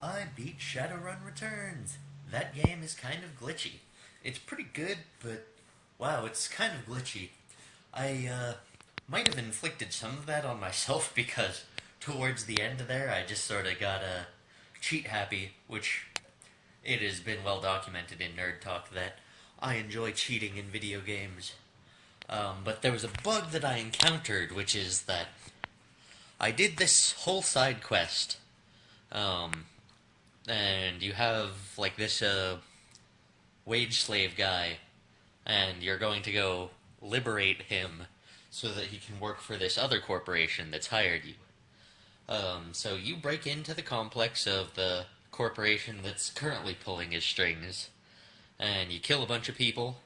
I beat Shadowrun Returns. That game is kind of glitchy. It's pretty good, but wow, it's kind of glitchy. I might have inflicted some of that on myself because towards the end there, I just sort of got cheat happy, which it has been well documented in Nerd Talk that I enjoy cheating in video games. But there was a bug that I encountered, which is that I did this whole side quest. Um, and you have like this wage slave guy, and you're going to go liberate him so that he can work for this other corporation that's hired you. So you break into the complex of the corporation that's currently pulling his strings, and you kill a bunch of people,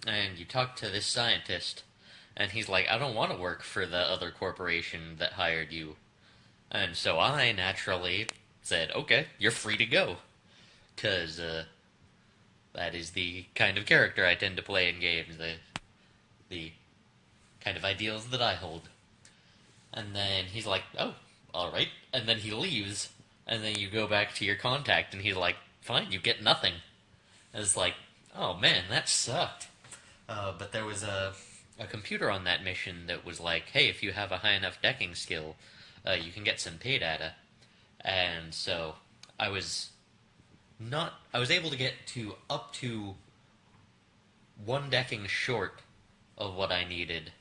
and you talk to this scientist, and he's like, I don't want to work for the other corporation that hired you. And so I naturally said, okay, you're free to go. Because that is the kind of character I tend to play in games, the kind of ideals that I hold. And then he's like, oh, alright. And then he leaves, and then you go back to your contact, and he's like, fine, you get nothing. And it's like, oh man, that sucked. But there was a computer on that mission that was like, hey, if you have a high enough decking skill, you can get some pay data. And so I was I was able to get to up to one decking short of what I needed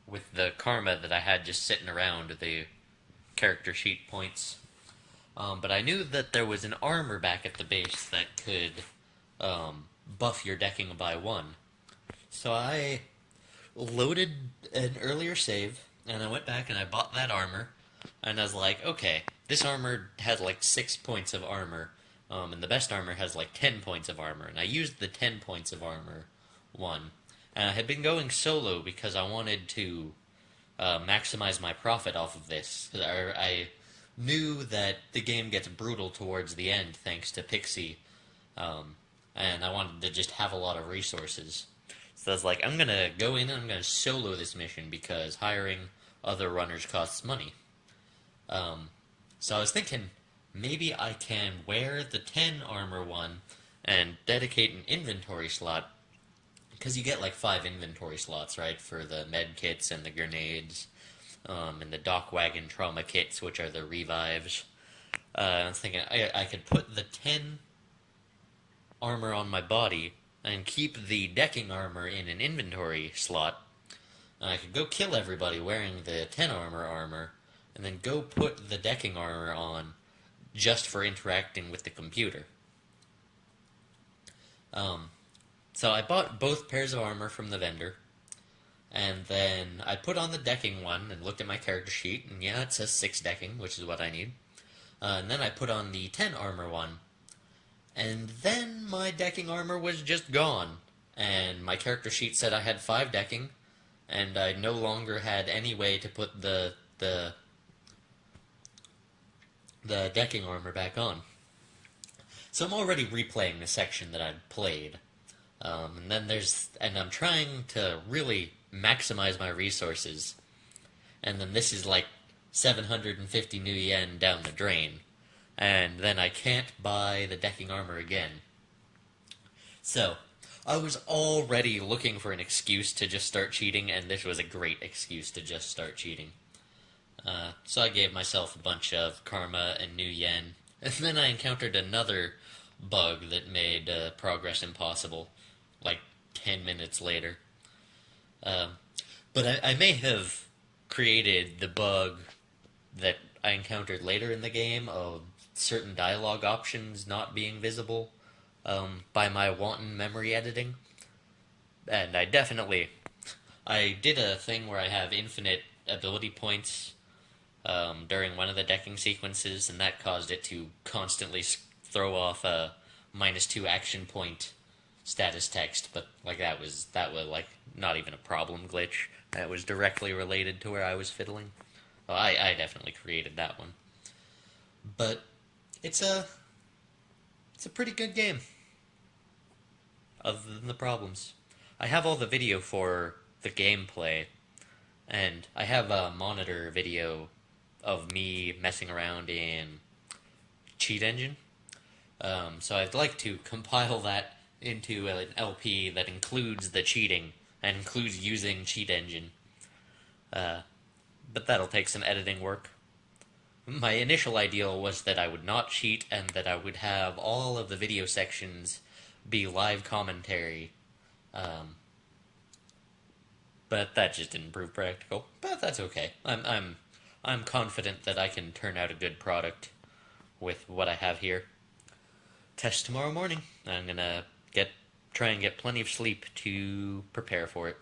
with the karma that I had just sitting around the character sheet points. But I knew that there was an armor back at the base that could buff your decking by one. So I loaded an earlier save, and I went back and I bought that armor, and I was like, okay, this armor has like 6 points of armor, and the best armor has like 10 points of armor, and I used the 10 points of armor one. And I had been going solo because I wanted to maximize my profit off of this. I knew that the game gets brutal towards the end thanks to Pixie, and I wanted to just have a lot of resources. So I was like, I'm going to go in and I'm going to solo this mission because hiring other runners costs money. So I was thinking, maybe I can wear the 10 armor one and dedicate an inventory slot, because you get like 5 inventory slots, right, for the med kits and the grenades, and the dock wagon trauma kits, which are the revives. I was thinking I could put the 10 armor on my body and keep the decking armor in an inventory slot. And I could go kill everybody wearing the 10 armor, and then go put the decking armor on just for interacting with the computer. So I bought both pairs of armor from the vendor, and then I put on the decking one and looked at my character sheet, and yeah, it says 6 decking, which is what I need. And then I put on the 10 armor one, and then my decking armor was just gone, and my character sheet said I had 5 decking, and I no longer had any way to put the decking armor back on. So I'm already replaying the section that I'd played. And I'm trying to really maximize my resources. And then this is like 750 new yen down the drain. And then I can't buy the decking armor again. So, I was already looking for an excuse to just start cheating, and this was a great excuse to just start cheating. So I gave myself a bunch of karma and new yen, and then I encountered another bug that made progress impossible, like 10 minutes later. But I may have created the bug that I encountered later in the game of certain dialogue options not being visible by my wanton memory editing. And I did a thing where I have infinite ability points during one of the decking sequences, and that caused it to constantly throw off a -2 action point status text, but like that was like not even a problem glitch. That was directly related to where I was fiddling. Well, I definitely created that one. But it's a pretty good game, other than the problems. I have all the video for the gameplay, and I have a monitor video of me messing around in cheat engine. So I'd like to compile that into an LP that includes the cheating and includes using cheat engine. But that'll take some editing work. My initial ideal was that I would not cheat and that I would have all of the video sections be live commentary. But that just didn't prove practical. But that's okay. I'm confident that I can turn out a good product with what I have here. Test tomorrow morning. I'm gonna try and get plenty of sleep to prepare for it.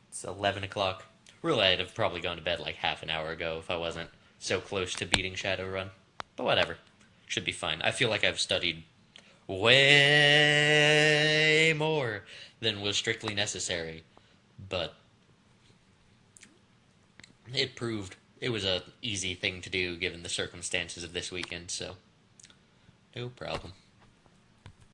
It's 11 o'clock. Really, I'd have probably gone to bed like half an hour ago if I wasn't so close to beating Shadowrun. But whatever. Should be fine. I feel like I've studied way more than was strictly necessary. But it proved it was a easy thing to do given the circumstances of this weekend, so no problem.